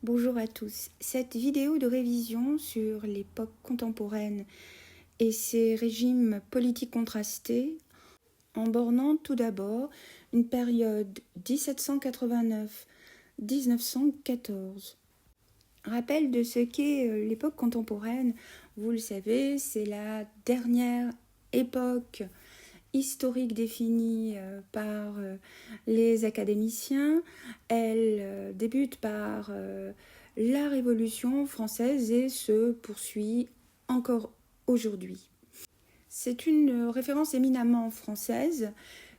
Bonjour à tous. Cette vidéo de révision sur l'époque contemporaine et ses régimes politiques contrastés, en bornant tout d'abord une période 1789-1914. Rappel de ce qu'est l'époque contemporaine, vous le savez, c'est la dernière époque historique définie par les académiciens. Elle débute par la Révolution française et se poursuit encore aujourd'hui. C'est une référence éminemment française,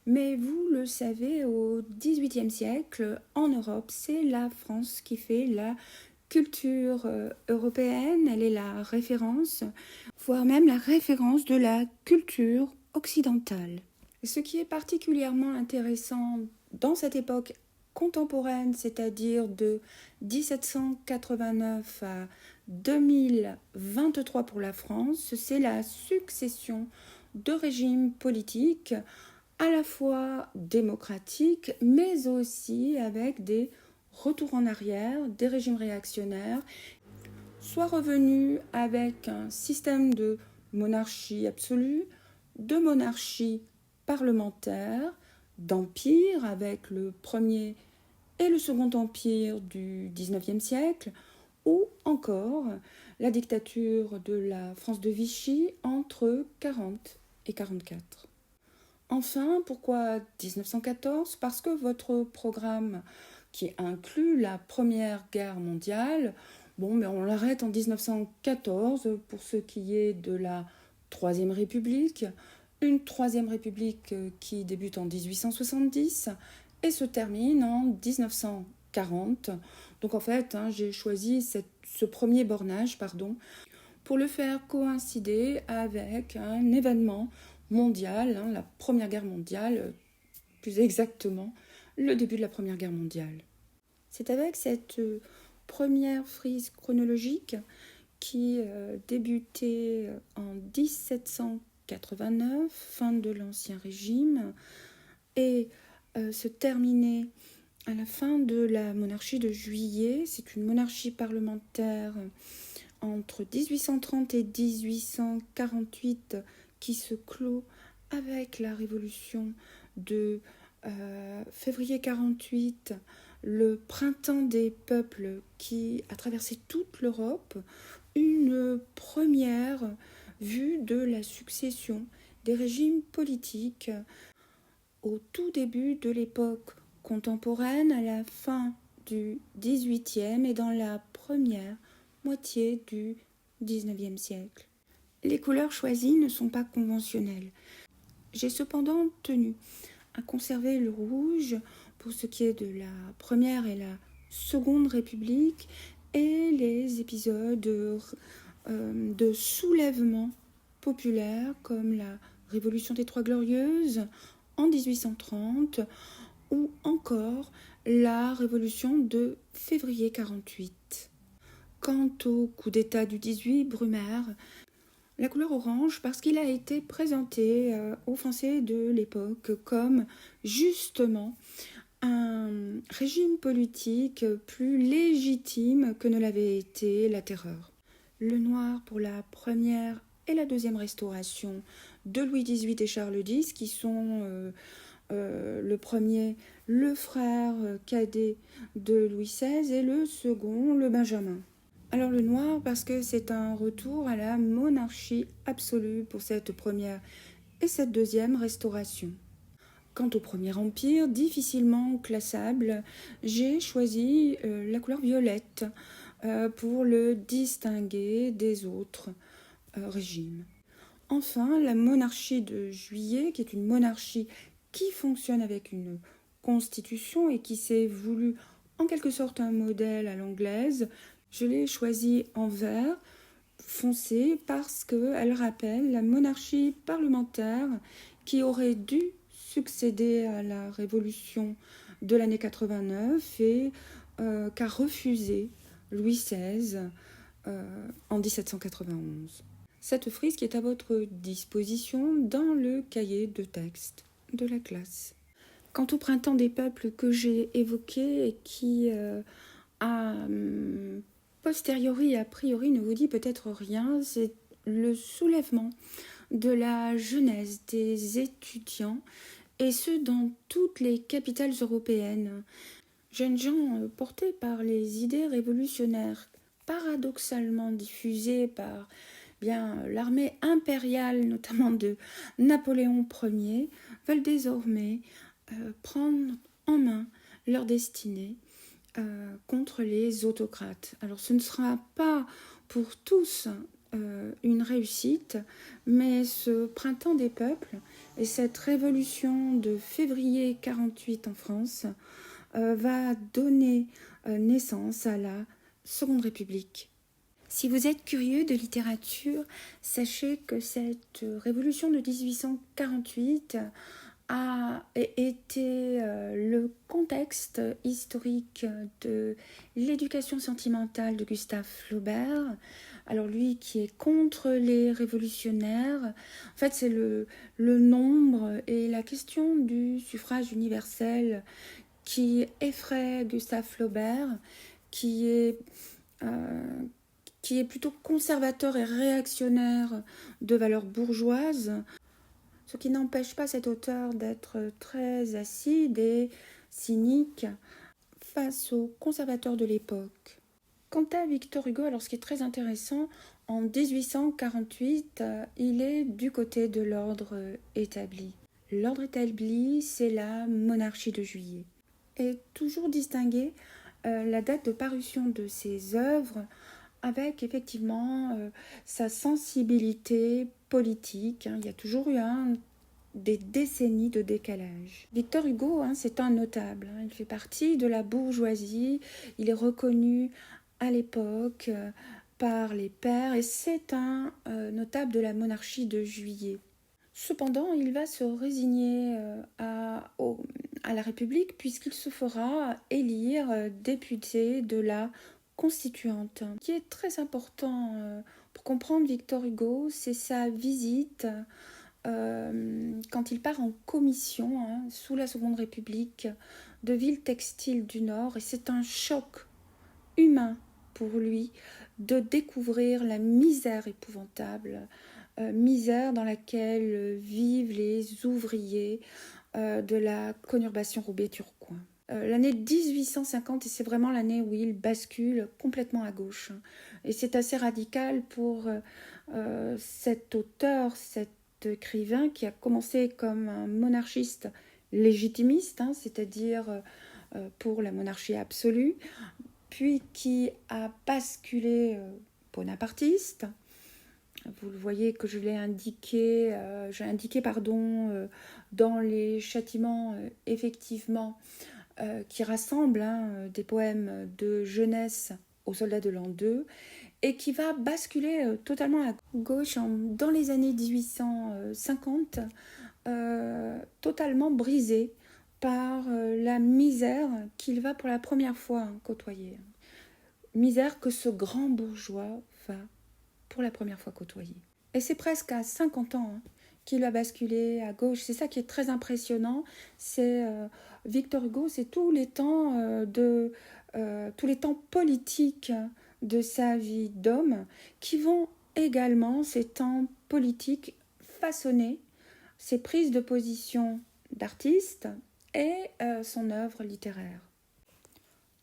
mais vous le savez, au XVIIIe siècle, en Europe, c'est la France qui fait la culture européenne, elle est la référence, voire même la référence de la culture occidentale. Ce qui est particulièrement intéressant dans cette époque contemporaine, c'est-à-dire de 1789 à 2023 pour la France, c'est la succession de régimes politiques à la fois démocratiques, mais aussi avec des retours en arrière, des régimes réactionnaires, soit revenus avec un système de monarchie absolue, de monarchie parlementaire, d'empire avec le premier et le second empire du XIXe siècle, ou encore la dictature de la France de Vichy entre 40 et 44. Enfin, pourquoi 1914 ? Parce que votre programme qui inclut la Première Guerre mondiale, mais on l'arrête en 1914 pour ce qui est de la Troisième République, une Troisième République qui débute en 1870 et se termine en 1940. Donc en fait, j'ai choisi ce premier bornage, pour le faire coïncider avec un événement mondial, la Première Guerre mondiale, plus exactement le début de la Première Guerre mondiale. C'est avec cette première frise chronologique qui débutait en 1789, fin de l'Ancien Régime, et se terminait à la fin de la monarchie de Juillet. C'est une monarchie parlementaire entre 1830 et 1848 qui se clôt avec la révolution de février 48, le printemps des peuples qui a traversé toute l'Europe, une première vue de la succession des régimes politiques au tout début de l'époque contemporaine, à la fin du XVIIIe et dans la première moitié du XIXe siècle. Les couleurs choisies ne sont pas conventionnelles. J'ai cependant tenu à conserver le rouge pour ce qui est de la Première et la Seconde République et les épisodes de soulèvement populaire comme la Révolution des Trois Glorieuses en 1830 ou encore la Révolution de février 48. Quant au coup d'État du 18, Brumaire, la couleur orange parce qu'il a été présenté aux Français de l'époque comme justement un régime politique plus légitime que ne l'avait été la Terreur. Le noir pour la première et la deuxième restauration de Louis XVIII et Charles X, qui sont le premier, le frère cadet de Louis XVI, et le second, le Benjamin. Alors le noir parce que c'est un retour à la monarchie absolue pour cette première et cette deuxième restauration. Quant au Premier Empire, difficilement classable, j'ai choisi la couleur violette pour le distinguer des autres régimes. Enfin, la monarchie de Juillet, qui est une monarchie qui fonctionne avec une constitution et qui s'est voulu en quelque sorte un modèle à l'anglaise, je l'ai choisie en vert foncé parce qu'elle rappelle la monarchie parlementaire qui aurait dû succéder à la révolution de l'année 89 et qu'a refusé Louis XVI en 1791. Cette frise qui est à votre disposition dans le cahier de texte de la classe. Quant au printemps des peuples que j'ai évoqué et qui a posteriori, a priori, ne vous dit peut-être rien. C'est le soulèvement de la jeunesse des étudiants, et ce dans toutes les capitales européennes. Jeunes gens portés par les idées révolutionnaires, paradoxalement diffusées par l'armée impériale, notamment de Napoléon Ier, veulent désormais prendre en main leur destinée contre les autocrates. Alors ce ne sera pas pour tous une réussite, mais ce printemps des peuples et cette révolution de février 48 en France va donner naissance à la Seconde République. Si vous êtes curieux de littérature, sachez que cette révolution de 1848 a été le contexte historique de l'éducation sentimentale de Gustave Flaubert. Alors lui qui est contre les révolutionnaires, en fait c'est le nombre et la question du suffrage universel qui effraie Gustave Flaubert, qui est plutôt conservateur et réactionnaire de valeurs bourgeoises, ce qui n'empêche pas cet auteur d'être très acide et cynique face aux conservateurs de l'époque. Quant à Victor Hugo, alors ce qui est très intéressant, en 1848, il est du côté de l'ordre établi. L'ordre établi, c'est la monarchie de Juillet. Et toujours distinguer la date de parution de ses œuvres avec effectivement sa sensibilité politique. Il y a toujours eu des décennies de décalage. Victor Hugo, c'est un notable. Il fait partie de la bourgeoisie. Il est reconnu à l'époque par les pairs et c'est un notable de la monarchie de Juillet. Cependant, il va se résigner à la République puisqu'il se fera élire député de la Constituante. Ce qui est très important pour comprendre Victor Hugo, c'est sa visite quand il part en commission sous la Seconde République de villes textiles du Nord, et c'est un choc humain pour lui de découvrir la misère épouvantable, misère dans laquelle vivent les ouvriers de la conurbation Roubaix-Tourcoing. L'année 1850, et c'est vraiment l'année où il bascule complètement à gauche. Et c'est assez radical pour cet auteur, cet écrivain qui a commencé comme un monarchiste légitimiste, c'est-à-dire pour la monarchie absolue, puis qui a basculé bonapartiste. Vous le voyez que je l'ai indiqué, dans les châtiments, effectivement, qui rassemble des poèmes de jeunesse aux soldats de l'an 2 et qui va basculer totalement à gauche dans les années 1850, totalement brisé par la misère qu'il va pour la première fois côtoyer. Misère que ce grand bourgeois va pour la première fois côtoyer. Et c'est presque à 50 ans qu'il a basculé à gauche. C'est ça qui est très impressionnant. C'est Victor Hugo, c'est tous les temps politiques de sa vie d'homme qui vont également, ces temps politiques, façonner ses prises de position d'artiste et son œuvre littéraire.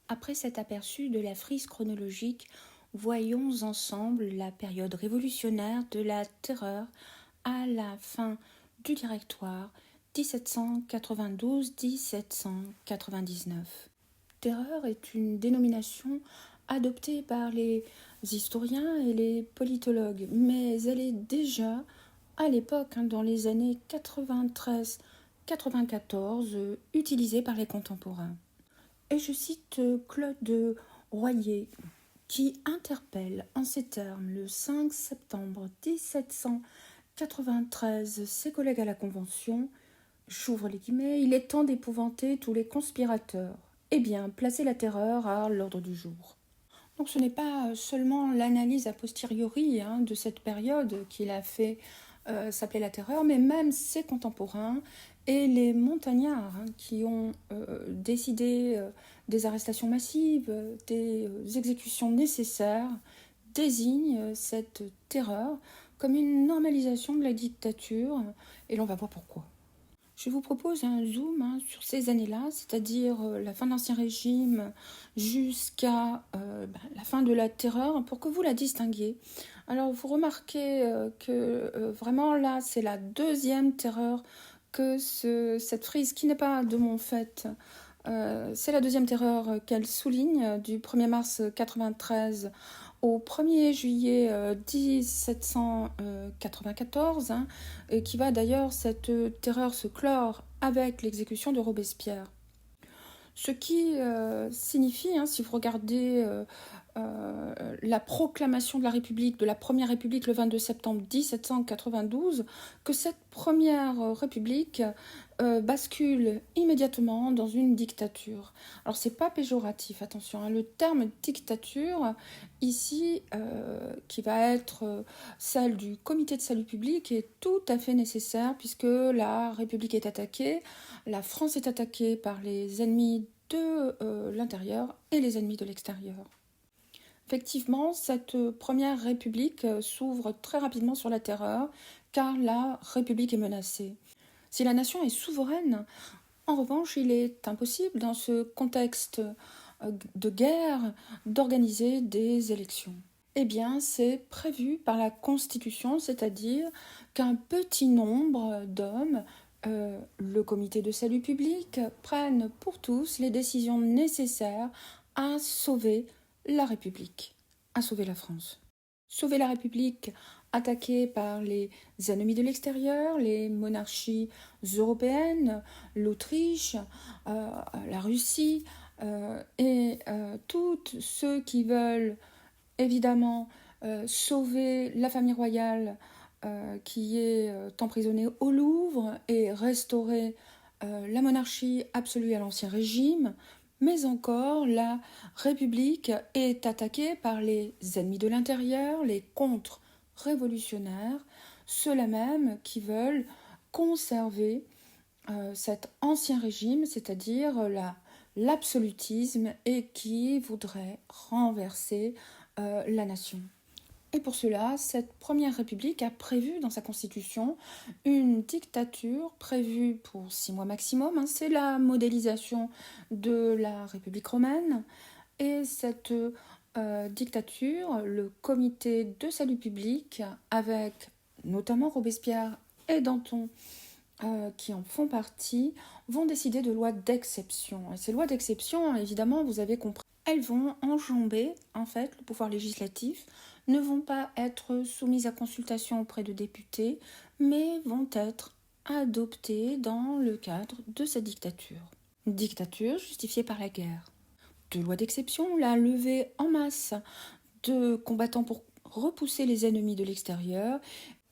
Après cet aperçu de la frise chronologique, voyons ensemble la période révolutionnaire de la Terreur à la fin du Directoire 1792-1799. Terreur est une dénomination adoptée par les historiens et les politologues, mais elle est déjà à l'époque, dans les années 93-94, utilisée par les contemporains. Et je cite Claude Royer, qui interpelle en ces termes le 5 septembre 1793 ses collègues à la Convention, j'ouvre les guillemets, il est temps d'épouvanter tous les conspirateurs, et bien placer la terreur à l'ordre du jour. Donc ce n'est pas seulement l'analyse a posteriori de cette période qu'il a fait s'appeler la terreur, mais même ses contemporains et les montagnards qui ont décidé des arrestations massives, des exécutions nécessaires, désignent cette terreur comme une normalisation de la dictature, et l'on va voir pourquoi. Je vous propose un zoom sur ces années-là, c'est-à-dire la fin de l'Ancien Régime jusqu'à la fin de la Terreur, pour que vous la distinguiez. Alors vous remarquez que vraiment là, c'est la deuxième terreur que cette frise, qui n'est pas de mon fait, c'est la deuxième terreur qu'elle souligne, du 1er mars 93 au 1er juillet 1794, et qui va d'ailleurs, cette terreur, se clore avec l'exécution de Robespierre. Ce qui signifie, si vous regardez la proclamation de la République, de la Première République le 22 septembre 1792, que cette Première République bascule immédiatement dans une dictature. Alors c'est pas péjoratif, attention, le terme dictature ici, qui va être celle du Comité de salut public, est tout à fait nécessaire, puisque la République est attaquée, la France est attaquée par les ennemis de l'intérieur et les ennemis de l'extérieur. Effectivement, cette Première République s'ouvre très rapidement sur la terreur, car la République est menacée. Si la nation est souveraine, en revanche, il est impossible, dans ce contexte de guerre, d'organiser des élections. Eh bien, c'est prévu par la Constitution, c'est-à-dire qu'un petit nombre d'hommes, le Comité de salut public, prennent pour tous les décisions nécessaires à sauver la République, à sauver la France. Sauver la République attaquée par les ennemis de l'extérieur, les monarchies européennes, l'Autriche, la Russie, et tous ceux qui veulent évidemment sauver la famille royale qui est emprisonnée au Louvre, et restaurer la monarchie absolue à l'Ancien Régime. Mais encore, la République est attaquée par les ennemis de l'intérieur, les contre-révolutionnaires, ceux-là même qui veulent conserver cet ancien régime, c'est-à-dire l'absolutisme, et qui voudraient renverser la nation. Et pour cela, cette Première République a prévu dans sa constitution une dictature prévue pour 6 mois maximum. C'est la modélisation de la République romaine. Et cette dictature, le Comité de salut public, avec notamment Robespierre et Danton, qui en font partie, vont décider de lois d'exception. Et ces lois d'exception, évidemment, vous avez compris, elles vont enjamber en fait le pouvoir législatif, ne vont pas être soumises à consultation auprès de députés, mais vont être adoptées dans le cadre de cette dictature. Une dictature justifiée par la guerre. Deux lois d'exception, la levée en masse de combattants pour repousser les ennemis de l'extérieur,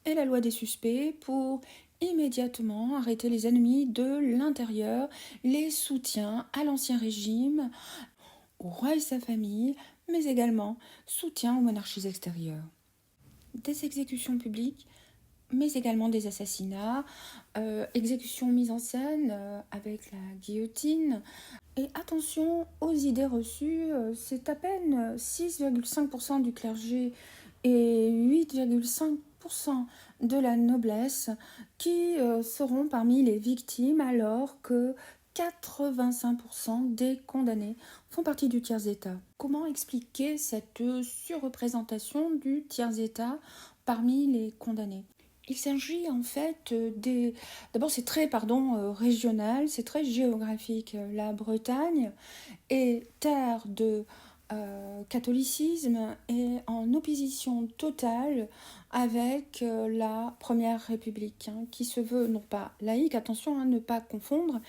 et la loi des suspects pour immédiatement arrêter les ennemis de l'intérieur, les soutiens à l'Ancien Régime, au roi et sa famille, mais également soutien aux monarchies extérieures. Des exécutions publiques, mais également des assassinats, exécutions mises en scène avec la guillotine. Et attention aux idées reçues, c'est à peine 6,5% du clergé et 8,5% de la noblesse qui seront parmi les victimes, alors que 85% des condamnés font partie du tiers-état. Comment expliquer cette surreprésentation du tiers-état parmi les condamnés ? Il s'agit en fait D'abord, c'est très régional, c'est très géographique. La Bretagne est terre de catholicisme et en opposition totale avec la Première République, qui se veut non pas laïque, attention à ne pas confondre,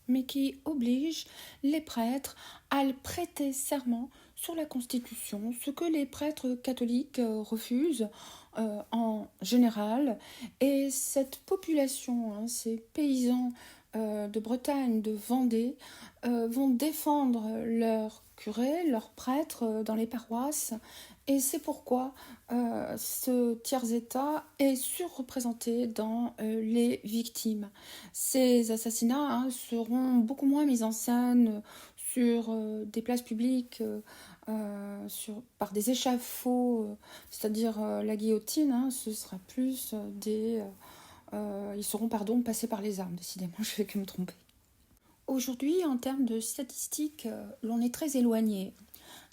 mais qui oblige les prêtres à prêter serment sur la Constitution, ce que les prêtres catholiques refusent en général. Et cette population, ces paysans de Bretagne, de Vendée, vont défendre leurs curés, leurs prêtres dans les paroisses, et c'est pourquoi ce tiers-état est surreprésenté dans les victimes. Ces assassinats seront beaucoup moins mis en scène sur des places publiques, par des échafauds, c'est-à-dire la guillotine, hein, ce sera plus ils seront passés par les armes, décidément, je ne vais que me tromper. Aujourd'hui, en termes de statistiques, l'on est très éloigné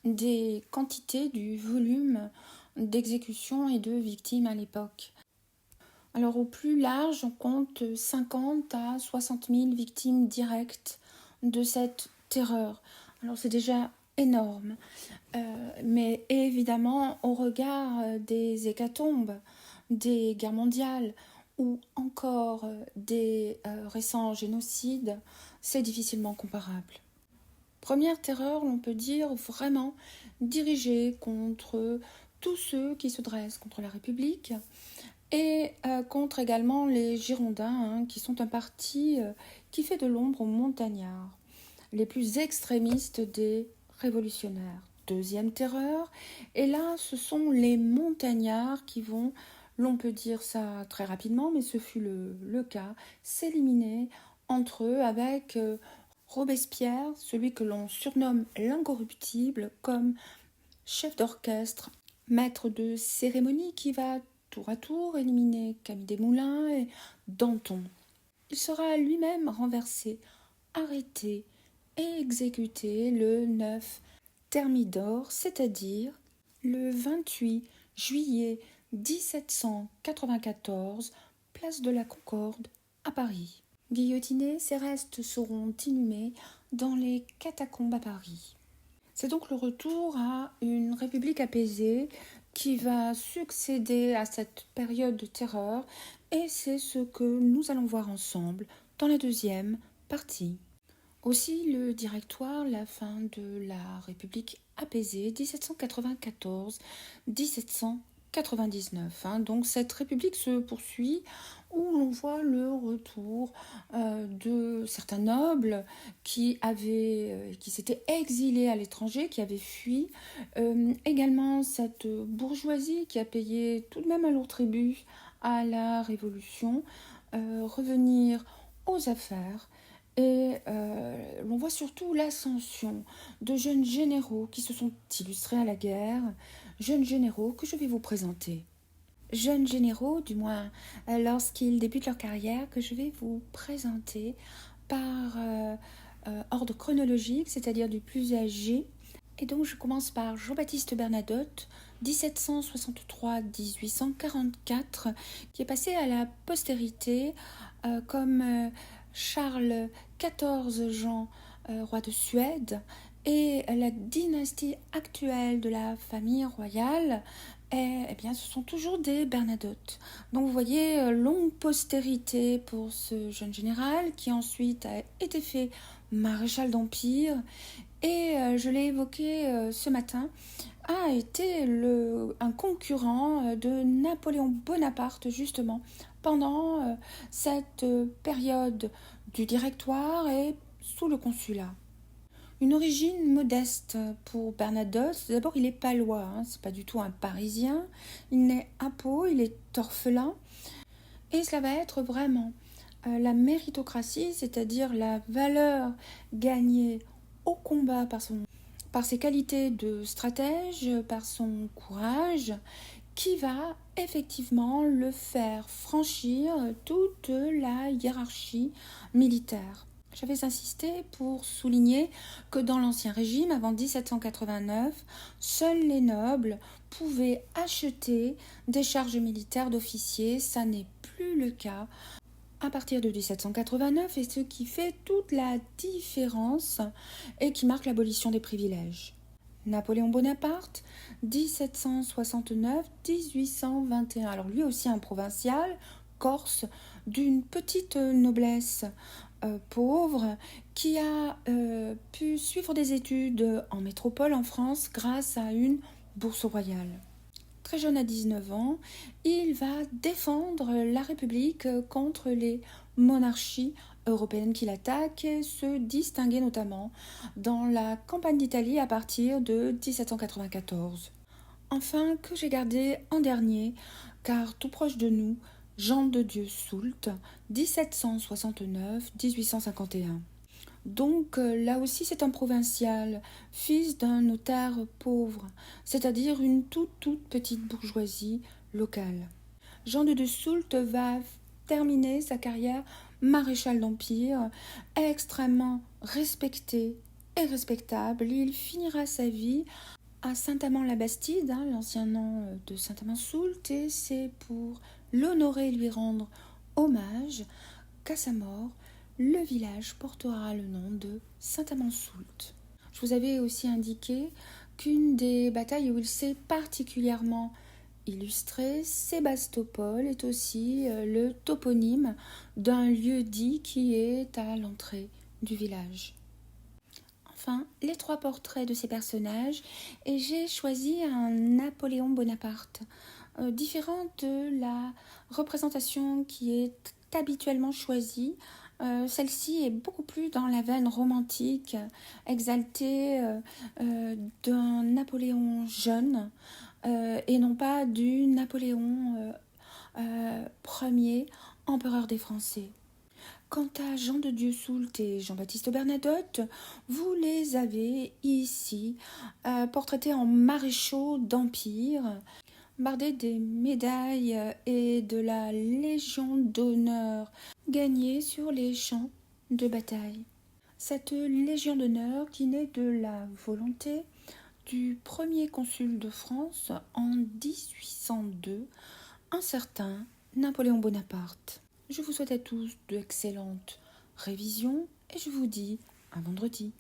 des quantités, du volume d'exécutions et de victimes à l'époque. Alors au plus large, on compte 50 à 60 000 victimes directes de cette terreur. Alors c'est déjà énorme, mais évidemment au regard des hécatombes, des guerres mondiales ou encore des récents génocides, c'est difficilement comparable. Première terreur, on peut dire vraiment dirigée contre tous ceux qui se dressent contre la République et contre également les Girondins, qui sont un parti qui fait de l'ombre aux montagnards, les plus extrémistes des révolutionnaires. Deuxième terreur, et là ce sont les montagnards qui vont, l'on peut dire ça très rapidement, mais ce fut le cas, s'éliminer entre eux avec Robespierre, celui que l'on surnomme l'incorruptible, comme chef d'orchestre, maître de cérémonie qui va tour à tour éliminer Camille Desmoulins et Danton. Il sera lui-même renversé, arrêté et exécuté le 9 Thermidor, c'est-à-dire le 28 juillet 1794, place de la Concorde à Paris. Guillotiné, ses restes seront inhumés dans les catacombes à Paris. C'est donc le retour à une république apaisée qui va succéder à cette période de terreur, et c'est ce que nous allons voir ensemble dans la deuxième partie. Aussi le directoire, la fin de la République apaisée, 1794-1799. Donc cette République se poursuit où l'on voit le retour de certains nobles qui s'étaient exilés à l'étranger, qui avaient fui. Également cette bourgeoisie qui a payé tout de même un lourd tribut à la Révolution, revenir aux affaires. Et l'on voit surtout l'ascension de jeunes généraux qui se sont illustrés à la guerre, jeunes généraux que je vais vous présenter. Jeunes généraux, du moins lorsqu'ils débutent leur carrière, que je vais vous présenter par ordre chronologique, c'est-à-dire du plus âgé. Et donc je commence par Jean-Baptiste Bernadotte, 1763-1844, qui est passé à la postérité comme Charles XIV Jean, roi de Suède, et la dynastie actuelle de la famille royale, eh bien, ce sont toujours des Bernadotte. Donc vous voyez, longue postérité pour ce jeune général qui ensuite a été fait maréchal d'Empire et, je l'ai évoqué ce matin, a été un concurrent de Napoléon Bonaparte justement pendant cette période du Directoire et sous le Consulat. Une origine modeste pour Bernadotte. D'abord, il est palois, c'est pas du tout un Parisien. Il naît à Pau, il est orphelin. Et cela va être vraiment la méritocratie, c'est-à-dire la valeur gagnée au combat par ses qualités de stratège, par son courage, qui va effectivement le faire franchir toute la hiérarchie militaire. J'avais insisté pour souligner que dans l'Ancien Régime, avant 1789, seuls les nobles pouvaient acheter des charges militaires d'officiers. Ça n'est plus le cas à partir de 1789, et ce qui fait toute la différence et qui marque l'abolition des privilèges. Napoléon Bonaparte, 1769-1821. Alors lui aussi un provincial, corse, d'une petite noblesse pauvre, qui a pu suivre des études en métropole en France grâce à une bourse royale. Très jeune à 19 ans, il va défendre la République contre les monarchies européennes qui l'attaquent et se distinguer notamment dans la campagne d'Italie à partir de 1794. Enfin, que j'ai gardé en dernier, car tout proche de nous, Jean de Dieu Soult, 1769-1851. Donc là aussi c'est un provincial, fils d'un notaire pauvre, c'est-à-dire une toute petite bourgeoisie locale. Jean de Soult va terminer sa carrière maréchal d'Empire, extrêmement respecté et respectable. Il finira sa vie à Saint-Amand-la-Bastide, l'ancien nom de Saint-Amand-Soult, et c'est pour l'honorer et lui rendre hommage qu'à sa mort, le village portera le nom de Saint-Amand-Soult. Je vous avais aussi indiqué qu'une des batailles où il s'est particulièrement illustré, Sébastopol, est aussi le toponyme d'un lieu-dit qui est à l'entrée du village. Enfin, les 3 portraits de ces personnages, et j'ai choisi un Napoléon Bonaparte, différent de la représentation qui est habituellement choisie. Celle-ci est beaucoup plus dans la veine romantique, exaltée d'un Napoléon jeune, et non pas du Napoléon Ier, empereur des Français. Quant à Jean de Dieu Soult et Jean-Baptiste Bernadotte, vous les avez ici portraités en maréchaux d'Empire, bardés des médailles et de la Légion d'honneur gagnée sur les champs de bataille. Cette Légion d'honneur qui naît de la volonté du premier consul de France en 1802, un certain Napoléon Bonaparte. Je vous souhaite à tous d'excellentes révisions et je vous dis à vendredi.